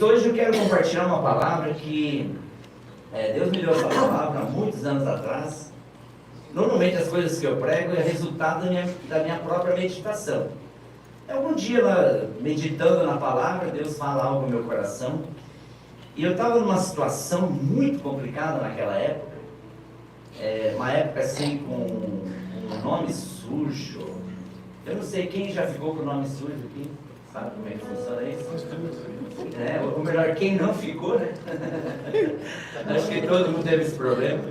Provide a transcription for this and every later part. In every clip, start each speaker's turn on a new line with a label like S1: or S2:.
S1: Hoje eu quero compartilhar uma palavra que Deus me deu essa palavra há muitos anos atrás. Normalmente as coisas que eu prego é resultado da minha própria meditação. Algum dia, meditando na palavra, Deus fala algo no meu coração. E eu estava numa situação muito complicada naquela época. Uma época assim com um nome sujo. Eu não sei quem já ficou com o nome sujo aqui. Sabe como é que funciona isso? Ou melhor, quem não ficou, né? Acho que todo mundo teve esse problema.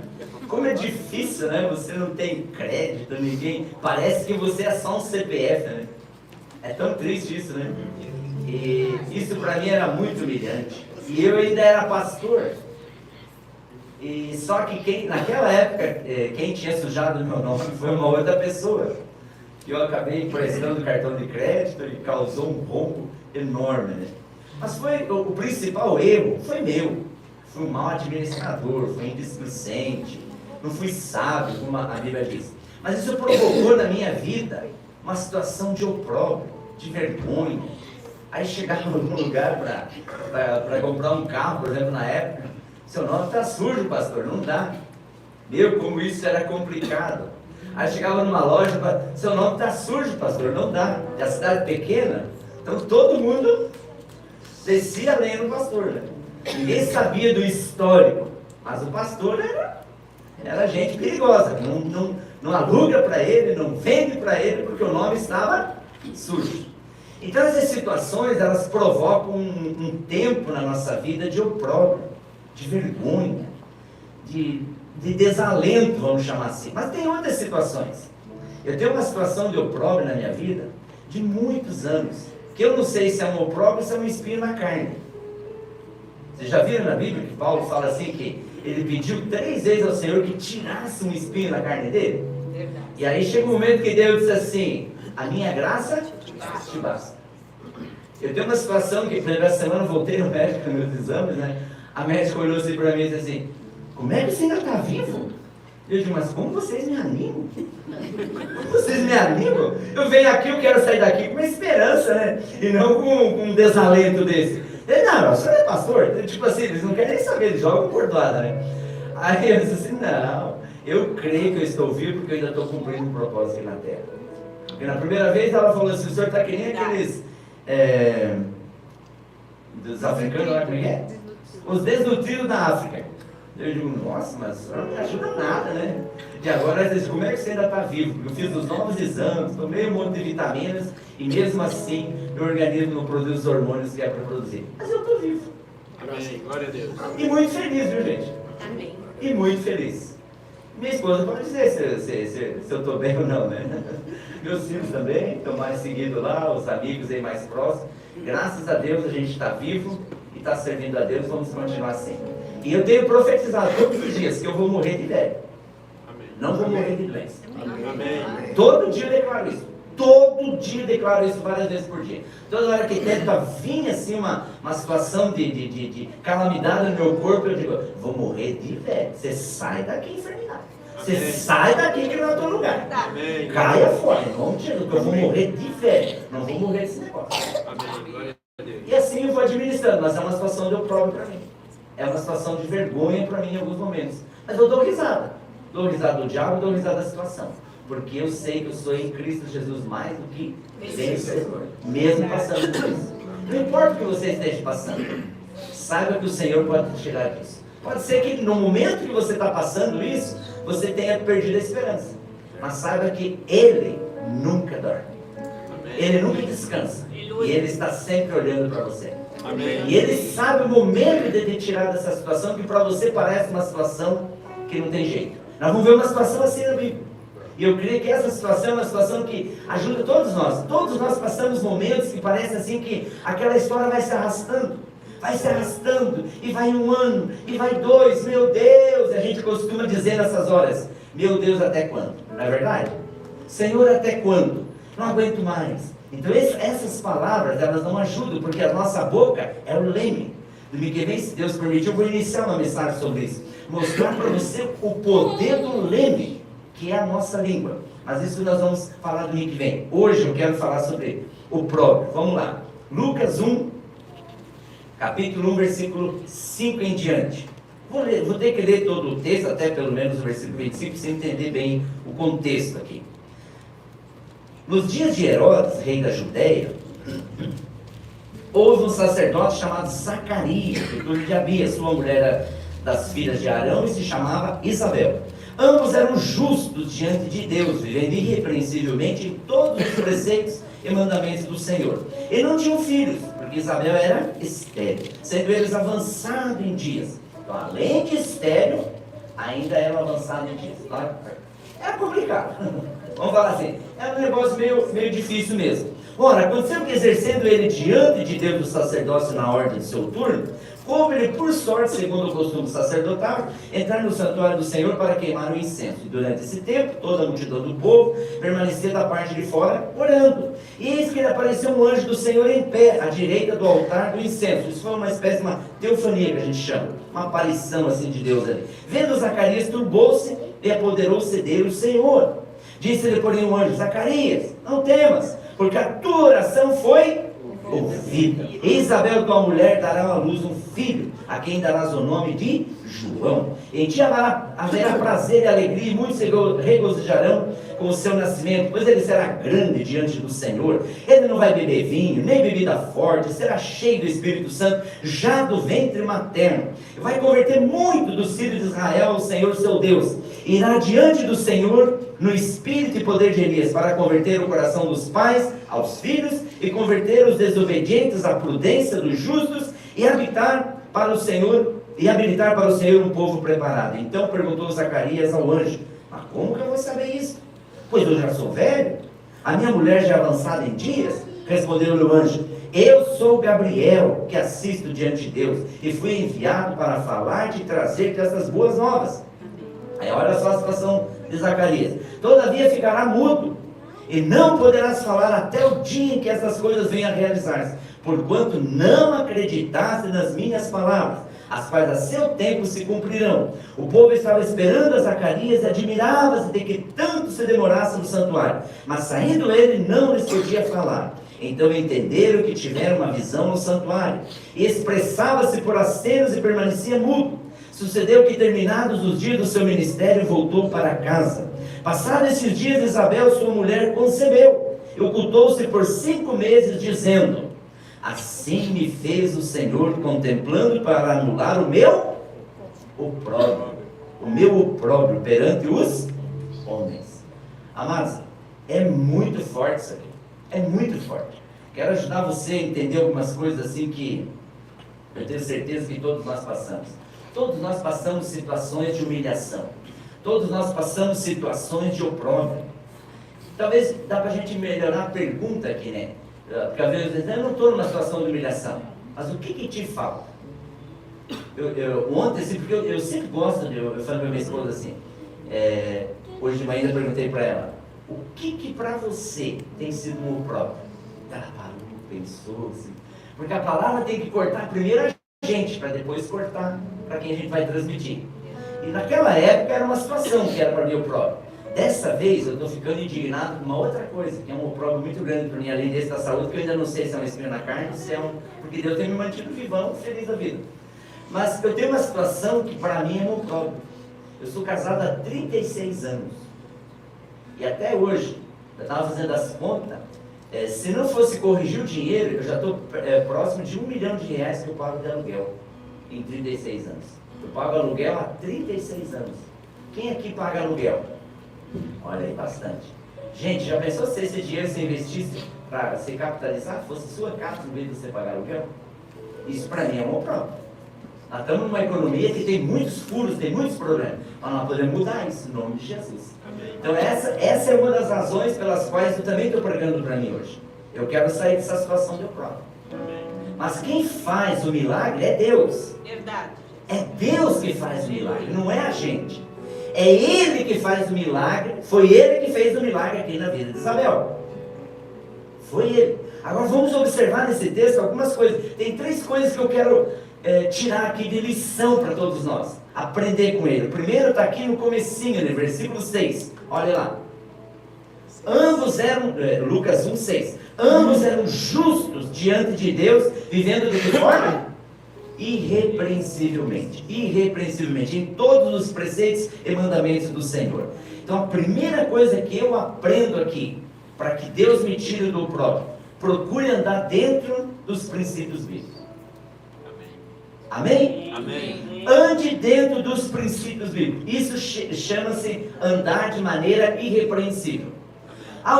S1: Como é difícil, né? Você não tem crédito, ninguém... Parece que você é só um CPF, né? É tão triste isso, né? E isso para mim era muito humilhante. E eu ainda era pastor. E só que naquela época, quem tinha sujado o meu nome foi uma outra pessoa. Eu acabei emprestando cartão de crédito e causou um rombo enorme, né? Mas o principal erro foi meu. Fui um mau administrador, fui indisplicente, não fui sábio, como a Bíblia diz. Mas isso provocou na minha vida uma situação de opróbrio, de vergonha. Aí chegava em algum lugar para comprar um carro, por exemplo, na época, seu nome está sujo, pastor, não dá. Meu, como isso era complicado. Aí chegava numa loja, seu nome está sujo, pastor, não dá. É a cidade pequena, então todo mundo descia além do pastor, né? Ninguém sabia do histórico, mas o pastor era gente perigosa, não aluga para ele, não vende para ele, porque o nome estava sujo. Então essas situações, elas provocam um tempo na nossa vida de opróbrio, de vergonha, de desalento, vamos chamar assim. Mas tem outras situações. Eu tenho uma situação de opróbrio na minha vida de muitos anos, que eu não sei se é um opróbrio ou se é um espinho na carne. Vocês já viram na Bíblia que Paulo fala assim, que ele pediu 3 vezes ao Senhor que tirasse um espinho na carne dele? Verdade. E aí chega um momento que Deus diz assim, a minha graça te basta. Eu tenho uma situação que, por exemplo, essa semana eu voltei no médico nos meus exames, né? A médica olhou assim para mim e disse assim, como é que você ainda está vivo? Eu digo, mas como vocês me animam? Como vocês me animam? Eu venho aqui, eu quero sair daqui com uma esperança, né? E não com um desalento desse. Ele, não, o senhor é pastor? Tipo assim, eles não querem nem saber, eles jogam cordoada, né? Aí eu disse assim, não, eu creio que eu estou vivo porque eu ainda estou cumprindo um propósito aqui na Terra. Porque na primeira vez ela falou assim, o senhor está que nem aqueles... dos africanos, lá como é? Os desnutridos da África. Eu digo, nossa, mas não me ajuda nada, né? E agora ela diz, como é que você ainda está vivo? Porque eu fiz os novos exames, tomei um monte de vitaminas e mesmo assim meu organismo não produz os hormônios que é para produzir. Mas eu estou vivo.
S2: Amém, glória a Deus.
S1: E muito feliz, viu, gente?
S3: Amém.
S1: E muito feliz. Minha esposa pode dizer se eu estou bem ou não, né? Meus filhos também estão mais seguidos lá, os amigos aí mais próximos. Graças a Deus a gente está vivo e está servindo a Deus, vamos continuar assim. E eu tenho profetizado todos os dias que eu vou morrer de velho.
S2: Amém.
S1: Não vou morrer de doença.
S2: Amém.
S1: Todo dia eu declaro isso. Todo dia eu declaro isso várias vezes por dia. Toda hora que tenta vir assim uma situação de calamidade no meu corpo, eu digo, vou morrer de velho. Você sai daqui, enfermidade. Você sai daqui que não é o teu lugar.
S2: Amém.
S1: Caia fora, em nome de Jesus, porque eu vou morrer de velho. Não vou morrer desse negócio.
S2: Amém. Glória a Deus.
S1: E assim eu vou administrando, mas é uma situação de opróbrio para mim. É uma situação de vergonha para mim em alguns momentos. Mas eu dou risada. Dou risada do diabo e dou risada da situação. Porque eu sei que eu sou em Cristo Jesus mais do que vencedor. Mesmo passando por isso. Não importa o que você esteja passando. Saiba que o Senhor pode te tirar disso. Pode ser que no momento que você está passando isso, você tenha perdido a esperança. Mas saiba que Ele nunca dorme. Ele nunca descansa. E Ele está sempre olhando para você.
S2: Amém.
S1: E Ele sabe o momento de te tirar dessa situação que para você parece uma situação que não tem jeito. Nós vamos ver uma situação assim na Bíblia. E eu creio que essa situação é uma situação que ajuda todos nós. Todos nós passamos momentos que parece assim que aquela história vai se arrastando. Vai se arrastando. E vai 1 ano. E vai 2. Meu Deus. A gente costuma dizer nessas horas. Meu Deus, até quando? Não é verdade? Senhor, até quando? Não aguento mais. Então essas palavras, elas não ajudam, porque a nossa boca é o leme. Domingo que vem, se Deus permitir, eu vou iniciar uma mensagem sobre isso. Mostrar para você o poder do leme, que é a nossa língua. Mas isso nós vamos falar domingo que vem. Hoje eu quero falar sobre o próprio. Vamos lá. Lucas 1, capítulo 1, versículo 5 em diante. Vou ter que ler todo o texto, até pelo menos o versículo 25, para você entender bem o contexto aqui. Nos dias de Herodes, rei da Judéia, houve um sacerdote chamado Zacarias, filho de Abias. Sua mulher era das filhas de Arão e se chamava Isabel. Ambos eram justos diante de Deus, vivendo irrepreensivelmente em todos os preceitos e mandamentos do Senhor. E não tinham filhos, porque Isabel era estéril, sendo eles avançados em dias. Então, além de estéril, ainda era avançado em dias. Era complicado. Vamos falar assim, era um negócio meio difícil mesmo. Ora, aconteceu que, exercendo ele diante de Deus o sacerdócio na ordem de seu turno, coube ele, por sorte, segundo o costume sacerdotal, entrar no santuário do Senhor para queimar o incenso. E durante esse tempo, toda a multidão do povo permanecia da parte de fora, orando. E eis que lhe apareceu um anjo do Senhor em pé, à direita do altar do incenso. Isso foi uma espécie de uma teofania, que a gente chama, uma aparição assim de Deus ali. Vendo Zacarias, turbou-se e apoderou-se dele o Senhor. Disse-lhe, porém, o anjo: Zacarias, não temas, porque a tua oração foi ouvida. E Isabel, tua mulher, dará à luz um filho, a quem darás o nome de João. Em ti haverá prazer e alegria, e muitos se regozijarão com o seu nascimento, pois ele será grande diante do Senhor. Ele não vai beber vinho, nem bebida forte, será cheio do Espírito Santo, já do ventre materno. Vai converter muito dos filhos de Israel ao Senhor seu Deus. Irá diante do Senhor no espírito e poder de Elias, para converter o coração dos pais aos filhos, e converter os desobedientes à prudência dos justos, e habilitar para o Senhor um povo preparado. Então perguntou Zacarias ao anjo: mas como que eu vou saber isso? Pois eu já sou velho, a minha mulher já é avançada em dias. Respondeu-lhe o anjo: eu sou Gabriel, que assisto diante de Deus, e fui enviado para falar-te e trazer-te essas boas novas. Aí olha só a situação de Zacarias: todavia ficará mudo, e não poderás falar até o dia em que essas coisas venham a realizar-se, porquanto não acreditaste nas minhas palavras, as quais a seu tempo se cumprirão. O povo estava esperando a Zacarias e admirava-se de que tanto se demorasse no santuário, mas saindo ele não lhes podia falar. Então entenderam que tiveram uma visão no santuário, e expressava-se por acenos e permanecia mudo. Sucedeu que, terminados os dias do seu ministério, voltou para casa. Passados esses dias, Isabel, sua mulher, concebeu, e ocultou-se por 5 meses, dizendo: assim me fez o Senhor, contemplando para anular o meu opróbrio perante os homens. Amados, é muito forte isso aqui, é muito forte. Quero ajudar você a entender algumas coisas assim que eu tenho certeza que todos nós passamos. Todos nós passamos situações de humilhação. Todos nós passamos situações de opróbrio. Talvez dá para a gente melhorar a pergunta aqui, né? Porque às vezes eu não estou numa situação de humilhação, mas o que te falta? Ontem, assim, porque eu sempre gosto de... Eu falei para minha esposa assim, hoje de manhã eu perguntei para ela: o que para você tem sido um opróbrio? Ela parou, pensou assim, porque a palavra tem que cortar primeiro a gente, para depois cortar para quem a gente vai transmitir. E naquela época era uma situação que era para mim opróbrio. Dessa vez eu estou ficando indignado com uma outra coisa, que é um opróbrio muito grande para mim, além desse da saúde, que eu ainda não sei se é um espinho na carne, se é porque Deus tem me mantido vivão, feliz da vida. Mas eu tenho uma situação que para mim é um opróbrio. Eu sou casado há 36 anos. E até hoje, eu estava fazendo as contas, se não fosse corrigir o dinheiro, eu já estou próximo de R$1 milhão que eu pago de aluguel em 36 anos. Eu pago aluguel há 36 anos. Quem aqui paga aluguel? Olha aí, bastante. Gente, já pensou se esse dinheiro você investisse para se capitalizar, fosse sua casa em vez de você pagar aluguel? Isso para mim é um opróbrio. Nós estamos numa economia que tem muitos furos, tem muitos problemas, mas nós podemos mudar isso em nome de Jesus. Então essa é uma das razões pelas quais eu também estou pregando para mim hoje. Eu quero sair dessa situação de opróbrio. Mas quem faz o milagre é Deus.
S3: Verdade.
S1: É Deus que faz o milagre, não é a gente. É Ele que faz o milagre. Foi Ele que fez o milagre aqui na vida de Isabel. Foi Ele. Agora vamos observar nesse texto algumas coisas. Tem 3 coisas que eu quero tirar aqui de lição para todos nós. Aprender com ele. O primeiro está aqui no comecinho, no versículo 6. Olha lá. Ambos eram, Lucas 1,6. Ambos eram justos diante de Deus, vivendo de que forma? irrepreensivelmente, em todos os preceitos e mandamentos do Senhor. Então a primeira coisa que eu aprendo aqui, para que Deus me tire do próprio, procure andar dentro dos princípios bíblicos. Amém?
S2: Amém.
S1: Ande dentro dos princípios bíblicos. Isso chama-se andar de maneira irrepreensível.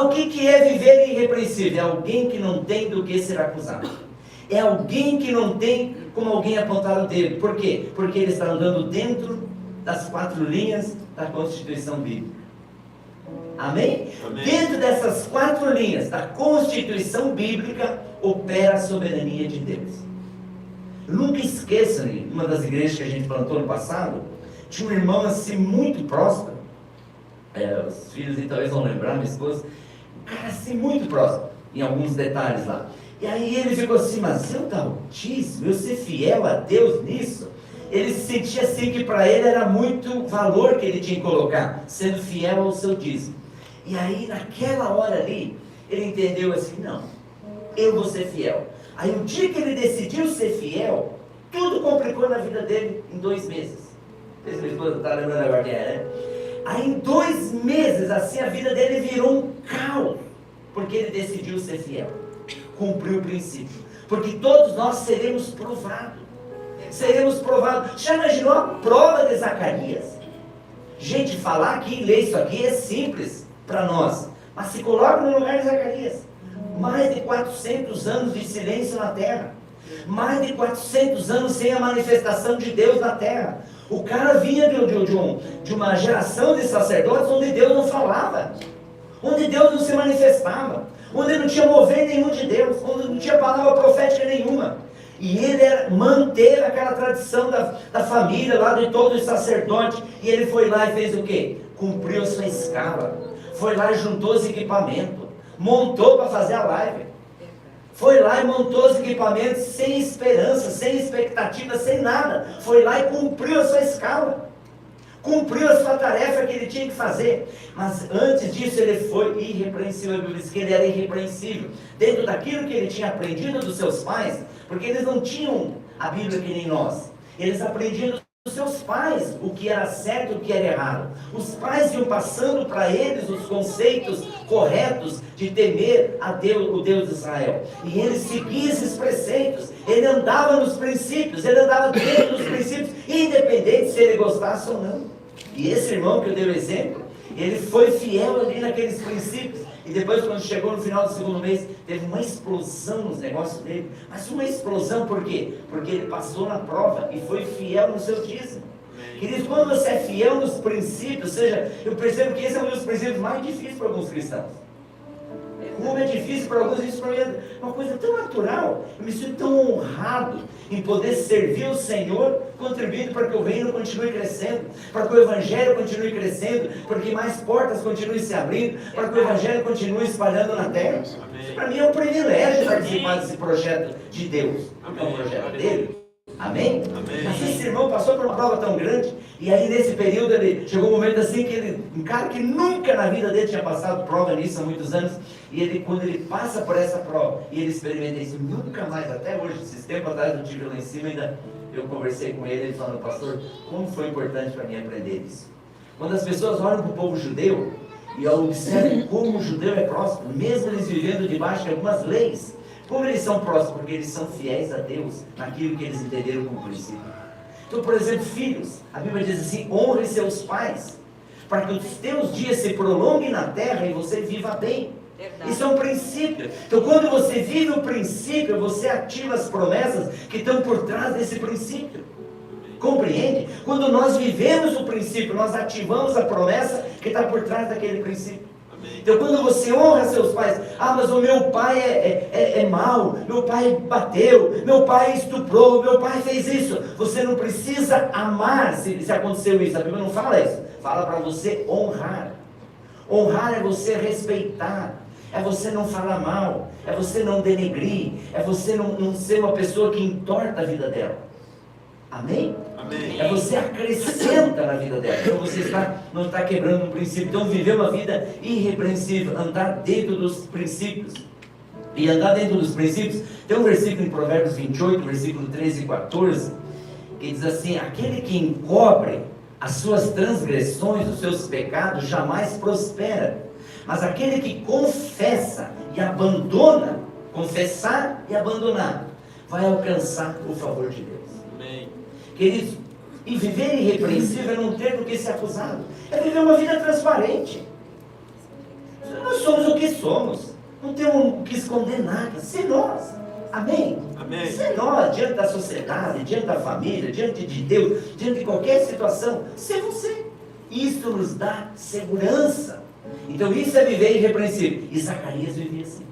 S1: O que é viver irrepreensível? É alguém que não tem do que ser acusado. É alguém que não tem como alguém apontar o dedo. Por quê? Porque ele está andando dentro das 4 linhas da Constituição Bíblica. Amém?
S2: Amém.
S1: Dentro dessas 4 linhas da Constituição Bíblica opera a soberania de Deus. Nunca esqueçam, uma das igrejas que a gente plantou no passado, tinha um irmão assim muito próximo, os filhos talvez vão lembrar, minha esposa, um cara assim muito próximo, em alguns detalhes lá. E aí ele ficou assim, mas eu da Altíssimo, eu ser fiel a Deus nisso? Ele se sentia assim que para ele era muito valor que ele tinha que colocar, sendo fiel ao seu dízimo. E aí naquela hora ali, ele entendeu assim, não, eu vou ser fiel. Aí o dia que ele decidiu ser fiel, tudo complicou na vida dele em 2 meses. Não sei se minha esposa está lembrando agora quem é, né? Aí em 2 meses, assim, a vida dele virou um caos, porque ele decidiu ser fiel, cumpriu o princípio, porque todos nós seremos provados. Já imaginou a prova de Zacarias? Gente, falar aqui, ler isso aqui é simples para nós, mas se coloca no lugar de Zacarias. Mais de 400 anos de silêncio na terra, mais de 400 anos sem a manifestação de Deus na terra. O cara vinha de uma geração de sacerdotes onde Deus não falava, onde Deus não se manifestava, onde não tinha mover nenhum de Deus, onde não tinha palavra profética nenhuma. E ele manteve aquela tradição da família lá de todos os sacerdotes. E ele foi lá e fez o quê? Cumpriu a sua escala. Foi lá e juntou os equipamentos, montou para fazer a live. Foi lá e montou os equipamentos sem esperança, sem expectativa, sem nada. Foi lá e cumpriu a sua escala. Cumpriu a sua tarefa que ele tinha que fazer. Mas antes disso ele foi irrepreensível. A Bíblia diz que ele era irrepreensível. Dentro daquilo que ele tinha aprendido dos seus pais, porque eles não tinham a Bíblia que nem nós. Eles aprendiam dos seus pais o que era certo e o que era errado. Os pais iam passando para eles os conceitos corretos de temer a Deus, o Deus de Israel. E ele seguia esses preceitos. Ele andava nos princípios, ele andava dentro dos princípios, independente se ele gostasse ou não. E esse irmão que eu dei o exemplo, ele foi fiel ali naqueles princípios. E depois, quando chegou no final do 2º mês, teve uma explosão nos negócios dele. Mas uma explosão por quê? Porque ele passou na prova e foi fiel no seu dízimo. Queridos, quando você é fiel nos princípios, ou seja, eu percebo que esse é um dos princípios mais difíceis para alguns cristãos. Como é difícil para alguns, isso para mim é uma coisa tão natural. Eu me sinto tão honrado em poder servir o Senhor, contribuindo para que o reino continue crescendo, para que o Evangelho continue crescendo, para que mais portas continuem se abrindo, para que o Evangelho continue espalhando na terra. Isso para mim é um privilégio participar desse projeto de Deus, porque é um projeto dele. Amém?
S2: Amém.
S1: Mas esse irmão passou por uma prova tão grande, e aí nesse período ele chegou um momento assim que um cara que nunca na vida dele tinha passado prova nisso há muitos anos, e ele, quando ele passa por essa prova, e ele experimenta isso, nunca mais, até hoje, esses tempos atrás eu tive lá em cima, ainda eu conversei com ele falando, pastor, como foi importante para mim aprender isso. Quando as pessoas olham para o povo judeu, e observam como o judeu é próspero, mesmo eles vivendo debaixo de algumas leis, como eles são próximos? Porque eles são fiéis a Deus naquilo que eles entenderam como princípio. Então, por exemplo, filhos, a Bíblia diz assim, honre seus pais, para que os teus dias se prolonguem na terra e você viva bem. Verdade. Isso é um princípio. Então, quando você vive o princípio, você ativa as promessas que estão por trás desse princípio. Compreende? Quando nós vivemos o princípio, nós ativamos a promessa que está por trás daquele princípio. Então quando você honra seus pais, mas o meu pai é mau, meu pai bateu, meu pai estuprou, meu pai fez isso. Você não precisa amar se aconteceu isso, a Bíblia não fala isso, fala para você honrar. Honrar é você respeitar, é você não falar mal, é você não denegrir, é você não ser uma pessoa que entorta a vida dela. Amém?
S2: Amém.
S1: É você acrescenta na vida dela. Então você não está quebrando um princípio. Então viver uma vida irrepreensível, andar dentro dos princípios. e andar dentro dos princípios. Tem um versículo em Provérbios 28, versículo 13 e 14, que diz assim: aquele que encobre as suas transgressões, os seus pecados, jamais prospera, mas aquele que confessa e abandona, confessar e abandonar, vai alcançar o favor de Deus.
S2: Amém.
S1: Queridos, e viver irrepreensível é não ter do que ser acusado, é viver uma vida transparente. Nós somos o que somos, não temos o que esconder nada, ser nós. Amém?
S2: Amém.
S1: Ser nós, diante da sociedade, diante da família, diante de Deus, diante de qualquer situação, ser você. Isso nos dá segurança. Então isso é viver irrepreensível. E Zacarias vivia assim.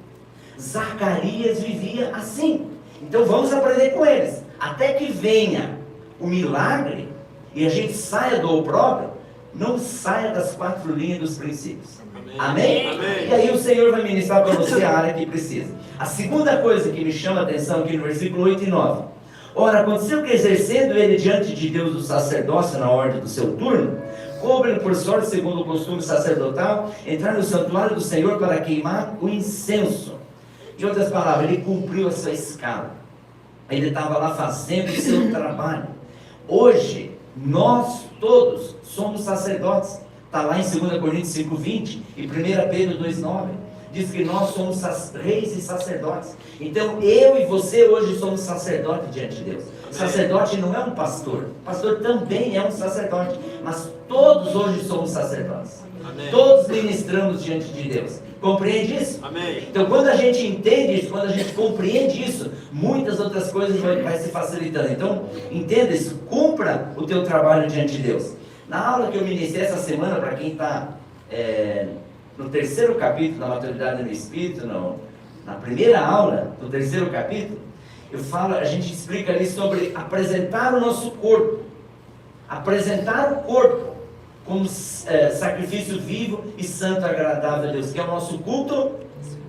S1: Zacarias vivia assim. Então vamos aprender com eles, até que venha o milagre e a gente saia do opróbrio. Não saia das 4 linhas dos princípios. Amém?
S2: Amém.
S1: E aí o Senhor vai ministrar para você a área que precisa. A segunda coisa que me chama a atenção aqui no versículo 8 e 9. Ora, aconteceu que, exercendo ele diante de Deus o sacerdócio na ordem do seu turno, coube-lhe por sorte, segundo o costume sacerdotal, entrar no santuário do Senhor para queimar o incenso. Em outras palavras, ele cumpriu a sua escala. Ele estava lá fazendo o seu trabalho. Hoje, nós todos somos sacerdotes. Está lá em 2 Coríntios 5,20 e 1 Pedro 2,9. Diz que nós somos reis e sacerdotes. Então eu e você hoje somos sacerdotes diante de Deus. Amém. Sacerdote não é um pastor. Pastor também é um sacerdote. Mas todos hoje somos sacerdotes. Amém. Todos ministramos diante de Deus. Compreende isso?
S2: Amém.
S1: Então quando a gente entende isso, quando a gente compreende isso, muitas outras coisas vai se facilitando. Então entenda isso, cumpra o teu trabalho diante de Deus. Na aula que eu ministrei essa semana, para quem está no 3º capítulo da maturidade no Espírito, na primeira aula do 3º capítulo, a gente explica ali sobre apresentar o nosso corpo, apresentar o corpo como sacrifício vivo e santo agradável a Deus, que é o nosso culto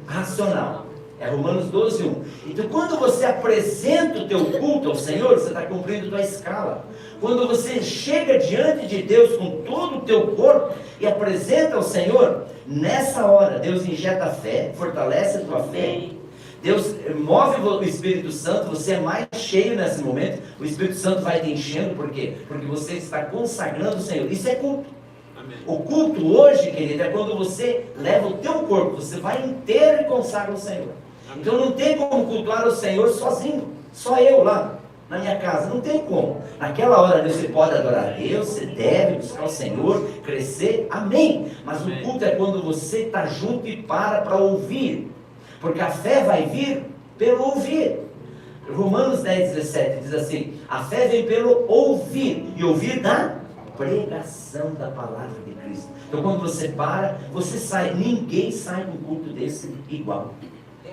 S1: racional. É Romanos 12:1. Então quando você apresenta o teu culto ao Senhor, você está cumprindo a tua escala. Quando você chega diante de Deus com todo o teu corpo e apresenta ao Senhor, nessa hora Deus injeta a fé, fortalece a tua fé. Deus move o Espírito Santo, você é mais cheio nesse momento. O Espírito Santo vai te enchendo, por quê? Porque você está consagrando o Senhor. Isso é culto. Amém. O culto hoje, querido, é quando você leva o teu corpo, você vai inteiro e consagra o Senhor. Amém. Então não tem como cultuar o Senhor sozinho, só eu lá na minha casa, não tem como. Naquela hora você pode adorar a Deus, você deve buscar o Senhor, crescer, amém. Mas amém. O culto é quando você está junto e para ouvir, porque a fé vai vir pelo ouvir. Romanos 10:17 diz assim: a fé vem pelo ouvir, e ouvir da pregação da palavra de Cristo. Então quando você para, você sai. Ninguém sai de um culto desse igual.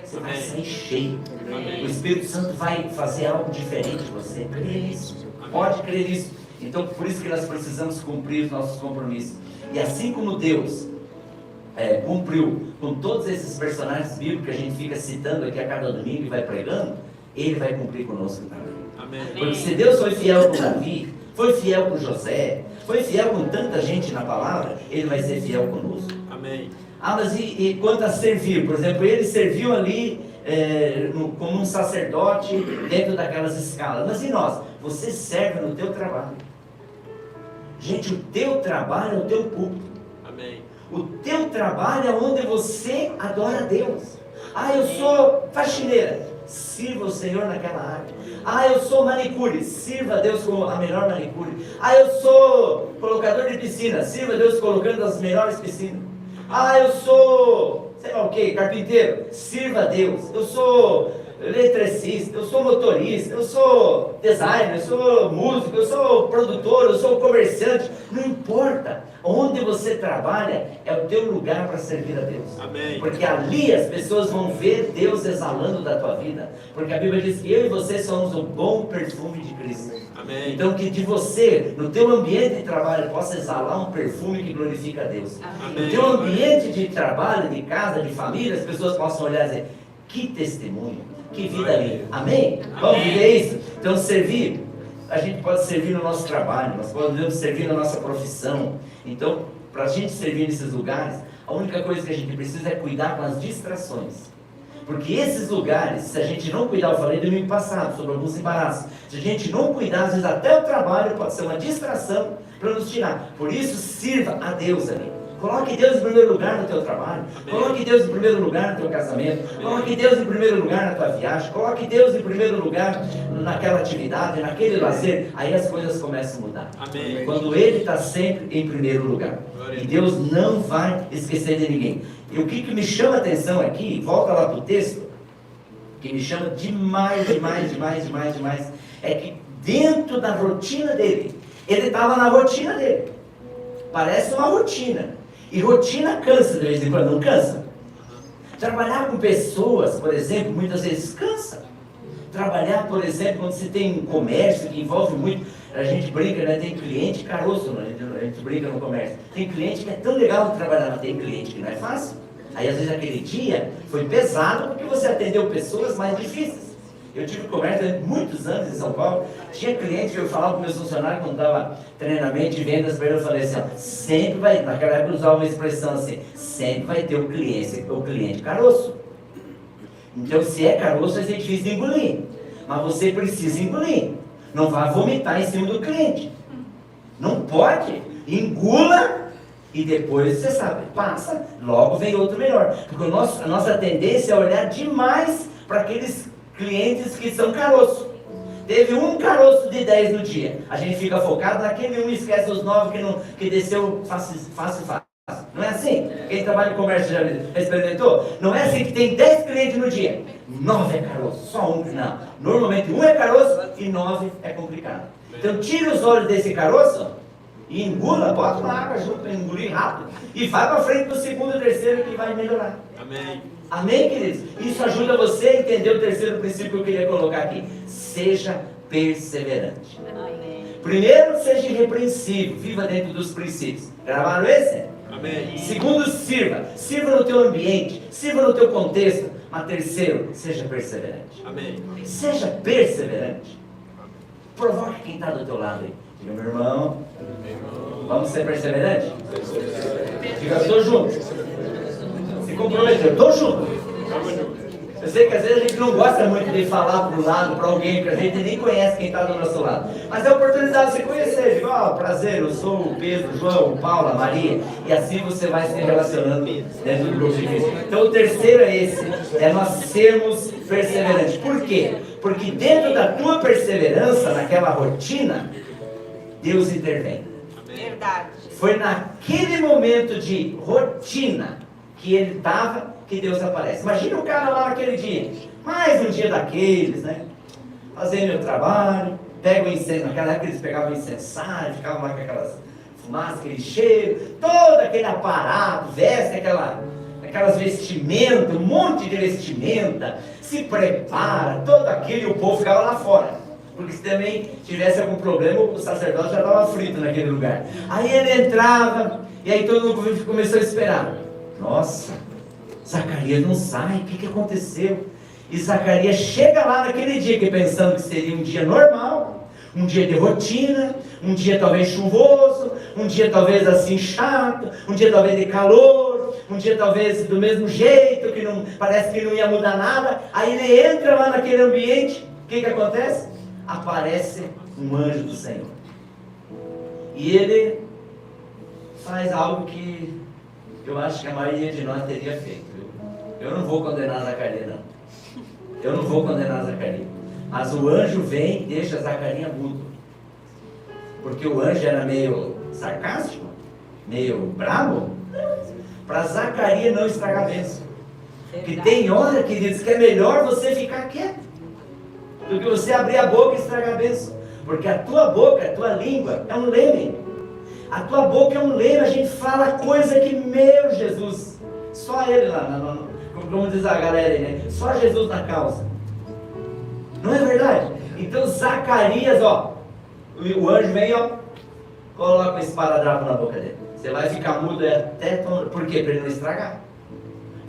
S1: Você vai sair cheio. Amém. O Espírito Santo vai fazer algo diferente em você. Crê nisso. Pode crer nisso. Então por isso que nós precisamos cumprir os nossos compromissos. E assim como Deus cumpriu com todos esses personagens bíblicos que a gente fica citando aqui a cada domingo e vai pregando, Ele vai cumprir conosco também. Amém. Porque se Deus foi fiel com Davi, foi fiel com José, foi fiel com tanta gente na palavra, Ele vai ser fiel conosco. Amém. Mas e quanto a servir? Por exemplo, ele serviu ali como um sacerdote dentro daquelas escalas. Mas e nós? Você serve no teu trabalho. Gente, o teu trabalho é o teu culto. Amém. O teu trabalho é onde você adora a Deus. Eu sou faxineira. Sirva o Senhor naquela área. Eu sou manicure. Sirva a Deus com a melhor manicure. Eu sou colocador de piscina. Sirva a Deus colocando as melhores piscinas. Eu sou, sei lá o que, carpinteiro. Sirva a Deus. Eu sou eletricista, eu sou motorista, eu sou designer, eu sou músico, eu sou produtor, eu sou comerciante. Não importa. Onde você trabalha é o teu lugar para servir a Deus. Amém. Porque ali as pessoas vão ver Deus exalando da tua vida. Porque a Bíblia diz que eu e você somos o bom perfume de Cristo. Amém. Então que de você, no teu ambiente de trabalho, possa exalar um perfume que glorifica a Deus. Amém. No teu ambiente de trabalho, de casa, de família, as pessoas possam olhar e dizer: que testemunho, que vida linda. Amém? Vamos viver isso? Então servir, a gente pode servir no nosso trabalho, nós podemos servir na nossa profissão. Então, para a gente servir nesses lugares, a única coisa que a gente precisa é cuidar com as distrações. Porque esses lugares, se a gente não cuidar, eu falei domingo passado sobre alguns embaraços, se a gente não cuidar, às vezes até o trabalho pode ser uma distração para nos tirar. Por isso, sirva a Deus ali. Coloque Deus em primeiro lugar no teu trabalho. Coloque Deus em primeiro lugar no teu casamento. Coloque Deus em primeiro lugar na tua viagem. Coloque Deus em primeiro lugar naquela atividade, naquele lazer. Aí as coisas começam a mudar.
S2: Amém.
S1: Quando Ele está sempre em primeiro lugar. E Deus não vai esquecer de ninguém. E o que me chama a atenção aqui, volta lá para o texto, que me chama demais, é que dentro da rotina dele, ele estava na rotina dele. Parece uma rotina. E rotina cansa de vez em quando, não cansa? Trabalhar com pessoas, por exemplo, muitas vezes cansa. Trabalhar, por exemplo, quando você tem um comércio que envolve muito, a gente brinca, né? Tem cliente caroço, né? A gente brinca no comércio. Tem cliente que é tão legal de trabalhar, mas tem cliente que não é fácil. Aí às vezes aquele dia foi pesado porque você atendeu pessoas mais difíceis. Eu tive comércio durante muitos anos em São Paulo. Tinha cliente que eu falava para os meus funcionários quando dava treinamento de vendas para ele, eu falei assim, ó, sempre vai, naquela época eu usava uma expressão assim, sempre vai ter o cliente caroço. Então se é caroço vai ser difícil de engolir. Mas você precisa engolir. Não vá vomitar em cima do cliente. Não pode. Engula e depois você sabe, passa, logo vem outro melhor. Porque a nossa tendência é olhar demais para aqueles clientes que são caroço. Teve um caroço de 10 no dia. A gente fica focado naquele um e esquece os 9 que desceu fácil. Não é assim? Quem trabalha no comércio já experimentou? Não é assim que tem 10 clientes no dia. 9 é caroço, só um não. Normalmente um é caroço e 9 é complicado. Então tire os olhos desse caroço e engula, bota uma água junto para engolir rápido. E vai para frente para o segundo e terceiro que vai melhorar.
S2: Amém.
S1: Amém, queridos? Isso ajuda você a entender o terceiro princípio que eu queria colocar aqui. Seja perseverante.
S3: Amém.
S1: Primeiro, seja irrepreensível. Viva dentro dos princípios. Gravaram esse?
S2: Amém.
S1: Segundo, sirva. Sirva no teu ambiente. Sirva no teu contexto. Mas terceiro, seja perseverante.
S2: Amém.
S1: Seja perseverante. Provoque quem está do teu lado aí. Diga, meu irmão, vamos ser perseverantes? Diga, eu estou junto. Se comprometeu, eu estou junto. Eu sei que às vezes a gente não gosta muito de falar para o lado, para alguém, que a gente nem conhece quem está do nosso lado. Mas é a oportunidade de se conhecer. Diga, ó, prazer, eu sou o Pedro, o João, o Paulo, a Maria. E assim você vai se relacionando dentro do grupo de Cristo. Então o terceiro é esse, é nós sermos perseverantes. Por quê? Porque dentro da tua perseverança, naquela rotina, Deus intervém.
S3: Verdade.
S1: Foi naquele momento de rotina que ele estava, que Deus aparece. Imagina o cara lá naquele dia, mais um dia daqueles, né? Fazendo o trabalho, pega o incenso, naquela época eles pegavam o incensário, ficavam lá com aquelas fumaças, aquele cheiro, todo aquele aparato, veste aquelas vestimentas, um monte de vestimenta, se prepara, todo aquele, e o povo ficava lá fora. Porque se também tivesse algum problema, o sacerdote já estava frito naquele lugar. Aí ele entrava, e aí todo mundo começou a esperar. Nossa, Zacarias não sai, o que aconteceu? E Zacarias chega lá naquele dia, que pensando que seria um dia normal, um dia de rotina, um dia talvez chuvoso, um dia talvez assim chato, um dia talvez de calor, um dia talvez do mesmo jeito, que não, parece que não ia mudar nada. Aí ele entra lá naquele ambiente, o que acontece? Aparece um anjo do Senhor. E ele faz algo que eu acho que a maioria de nós teria feito. Eu não vou condenar Zacarias, não. Eu não vou condenar Zacarias. Mas o anjo vem e deixa Zacarias mudo. Porque o anjo era meio sarcástico, meio bravo. Para Zacarias não estragar a bênção. Porque tem hora, queridos, que é melhor você ficar quieto do que você abrir a boca e estragar a bênção. Porque a tua boca, a tua língua é um leme. A tua boca é um leme, a gente fala coisa que, meu Jesus, só ele lá, como diz a galera aí, né? Só Jesus na causa. Não é verdade? Então Zacarias, ó, o anjo vem, ó, coloca um esparadrapo na boca dele. Você vai ficar mudo até... Por quê? Para ele não estragar.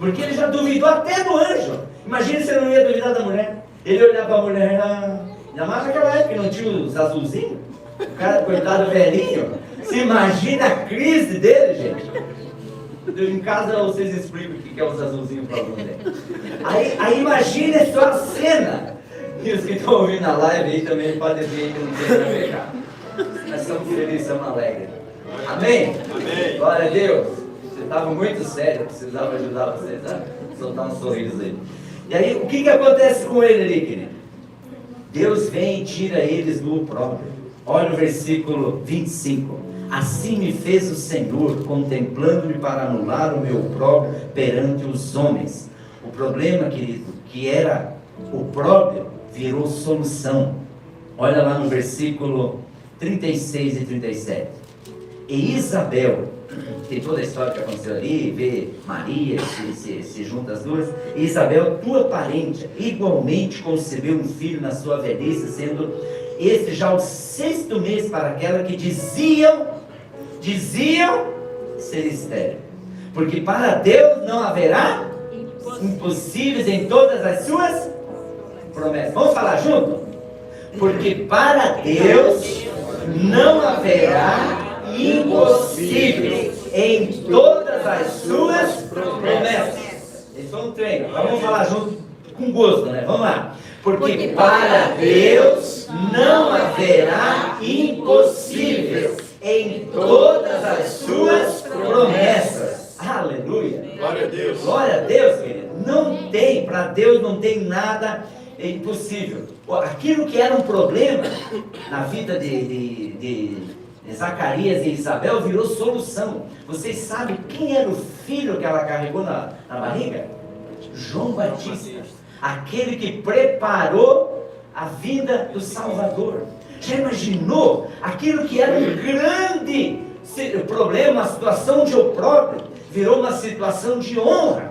S1: Porque ele já duvidou até do anjo. Imagina se ele não ia duvidar da mulher. Ele olhava para a mulher, ainda mais naquela época que não tinha os azulzinhos. O cara, coitado velhinho, se imagina a crise dele, gente. Em casa vocês explicam o que é os azulzinhos para você. Aí imagine só a cena. E os que estão ouvindo a live aí também podem ver que não tem nada a ver. Nós estamos felizes, estamos alegres. Amém?
S2: Amém.
S1: Glória a Deus. Você estava muito sério, eu precisava ajudar vocês a soltar um sorriso aí. E aí, o que acontece com ele ali, querido? Deus vem e tira eles do opróbrio. Olha o versículo 25. Assim me fez o Senhor, contemplando-me para anular o meu opróbrio perante os homens. O problema, querido, que era opróbrio, virou solução. Olha lá no versículo 36 e 37. E Isabel, tem toda a história que aconteceu ali, vê Maria, se junta as duas. E Isabel, tua parente, igualmente concebeu um filho na sua velhice, sendo este já o 6º mês para aquela que diziam ser estéril. Porque para Deus não haverá impossíveis em todas as suas promessas. Vamos falar junto? Porque para Deus não haverá impossíveis em todas as suas promessas. Isso é um treino. Vamos falar junto com gosto, né? Vamos lá. Porque para Deus não haverá impossíveis em todas as suas promessas. Aleluia.
S2: Glória a Deus.
S1: Glória a Deus, querido. Não tem, para Deus não tem nada impossível. Aquilo que era um problema na vida de Zacarias e Isabel virou solução. Vocês sabem quem era o filho que ela carregou na barriga? João Batista. Aquele que preparou a vinda do Salvador. Já imaginou? Aquilo que era um grande problema, uma situação de opróbrio, virou uma situação de honra.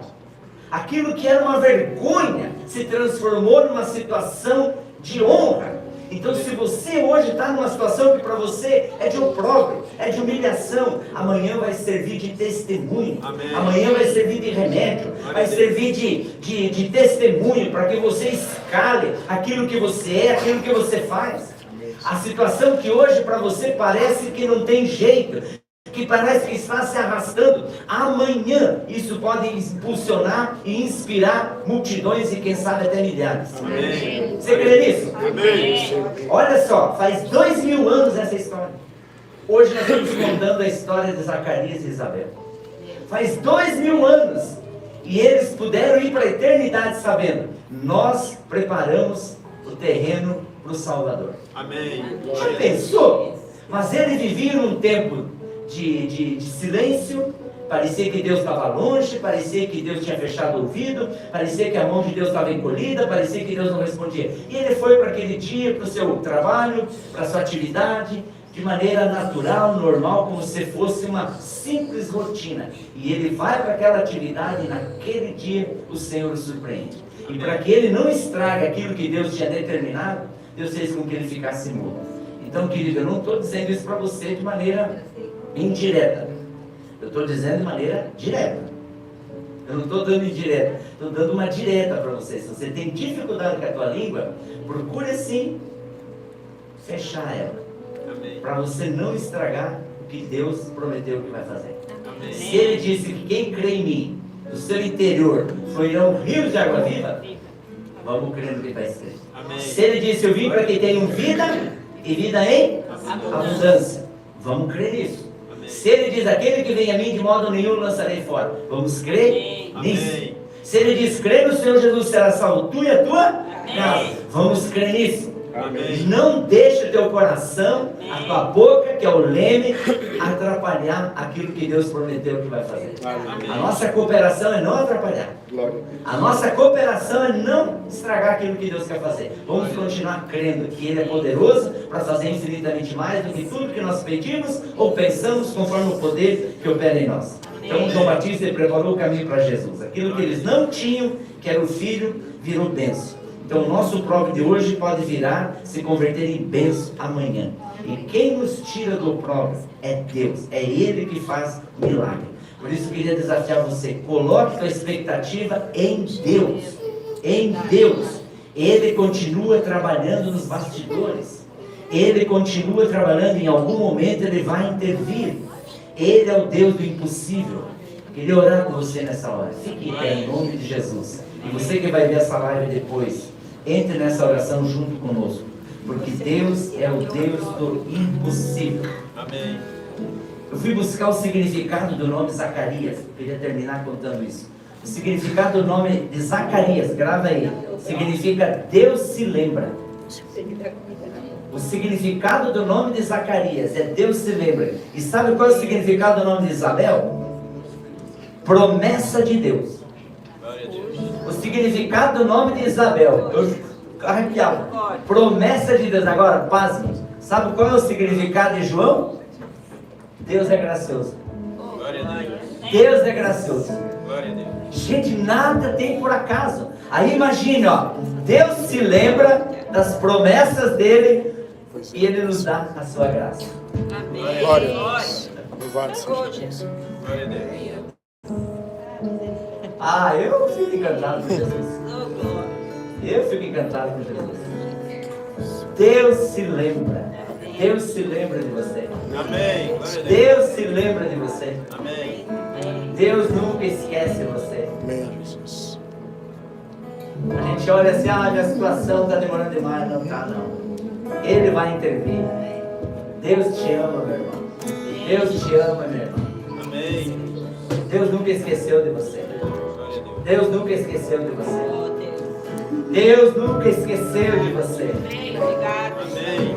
S1: Aquilo que era uma vergonha se transformou numa situação de honra. Então, se você hoje está numa situação que para você é de opróbrio, é de humilhação, amanhã vai servir de testemunho.
S2: Amém.
S1: Amanhã vai servir de remédio, vai servir de testemunho para que você escale aquilo que você é, aquilo que você faz. A situação que hoje para você parece que não tem jeito, que parece que está se arrastando, amanhã isso pode impulsionar e inspirar multidões e quem sabe até milhares.
S2: Amém.
S1: Você crê nisso?
S2: Amém.
S1: Olha só, faz 2000 anos essa história. Hoje nós estamos contando a história de Zacarias e Isabel. Faz 2000 anos e eles puderam ir para a eternidade sabendo, nós preparamos o terreno para o Salvador.
S2: Amém.
S1: Já pensou? Mas ele vivia num tempo de silêncio, parecia que Deus estava longe, parecia que Deus tinha fechado o ouvido, parecia que a mão de Deus estava encolhida, parecia que Deus não respondia. E ele foi para aquele dia, para o seu trabalho, para a sua atividade, de maneira natural, normal, como se fosse uma simples rotina. E ele vai para aquela atividade e naquele dia o Senhor o surpreende. E para que ele não estrague aquilo que Deus tinha determinado, Deus fez com que ele ficasse mudo. Então, querido, eu não estou dizendo isso para você de maneira indireta. Eu estou dizendo de maneira direta. Eu não estou dando indireta, estou dando uma direta para você. Se você tem dificuldade com a tua língua, procure sim fechar ela.
S2: Amém.
S1: Para você não estragar o que Deus prometeu que vai fazer.
S2: Amém.
S1: Se Ele disse que quem crê em mim, do seu interior fluirão rios de água viva, vamos crer no que está escrito.
S2: Amém.
S1: Se Ele disse, eu vim para que tenham vida e vida em abundância, vamos crer nisso. Se Ele diz, aquele que vem a mim de modo nenhum lançarei fora, vamos crer nisso.
S2: Amém.
S1: Se Ele diz, crê no Senhor Jesus, será salvo tu e a tua casa, vamos crer nisso.
S2: Amém.
S1: Não deixe o teu coração, a tua boca, que é o leme, atrapalhar aquilo que Deus prometeu que vai fazer.
S2: Amém.
S1: A nossa cooperação é não atrapalhar. A nossa cooperação é não estragar aquilo que Deus quer fazer. Vamos continuar crendo que Ele é poderoso para fazer infinitamente mais do que tudo que nós pedimos ou pensamos, conforme o poder que opera em nós. Então João Batista ele preparou o caminho para Jesus. Aquilo que eles não tinham, que era o filho, virou bênção. Então o nosso opróbrio de hoje pode virar, se converter em bênção amanhã. E quem nos tira do opróbrio é Deus. É Ele que faz milagre. Por isso eu queria desafiar você. Coloque sua expectativa em Deus. Em Deus. Ele continua trabalhando nos bastidores. Ele continua trabalhando. Em algum momento Ele vai intervir. Ele é o Deus do impossível. Queria orar com você nessa hora. Fique em pé em nome de Jesus. E você que vai ver essa live depois, entre nessa oração junto conosco. Porque Deus é o Deus do impossível.
S2: Amém.
S1: Eu fui buscar o significado do nome Zacarias. Eu queria terminar contando isso. O significado do nome de Zacarias, grava aí, significa Deus se lembra. O significado do nome de Zacarias é Deus se lembra. E sabe qual é o significado do nome de Isabel? Promessa de Deus.
S2: Glória a Deus.
S1: O significado do nome de Isabel, eu arrepiado. Promessa de Deus. Agora, pasme. Sabe qual é o significado de João? Deus é gracioso.
S2: Glória a Deus.
S1: Deus é gracioso.
S2: Glória a Deus.
S1: Gente, nada tem por acaso. Aí imagine, ó, Deus se lembra das promessas dele e ele nos dá a sua graça.
S3: Amém. Glória a Deus. Louvado seja Jesus.
S2: Glória a Deus.
S1: Ah, eu fico encantado com Jesus. Eu fico encantado com Jesus. Deus se lembra. Deus se lembra de você.
S2: Amém. Glória a Deus.
S1: Deus se lembra de você.
S2: Amém.
S1: Deus nunca esquece você.
S3: Amém, Jesus.
S1: A gente olha assim, ah, minha situação está demorando demais. Não está, não. Ele vai intervir. Deus te ama, meu irmão. Deus te ama, meu irmão.
S2: Amém.
S1: Deus nunca esqueceu de você.
S2: Glória a Deus.
S1: Deus nunca esqueceu de você. Deus nunca esqueceu de você.
S2: Amém.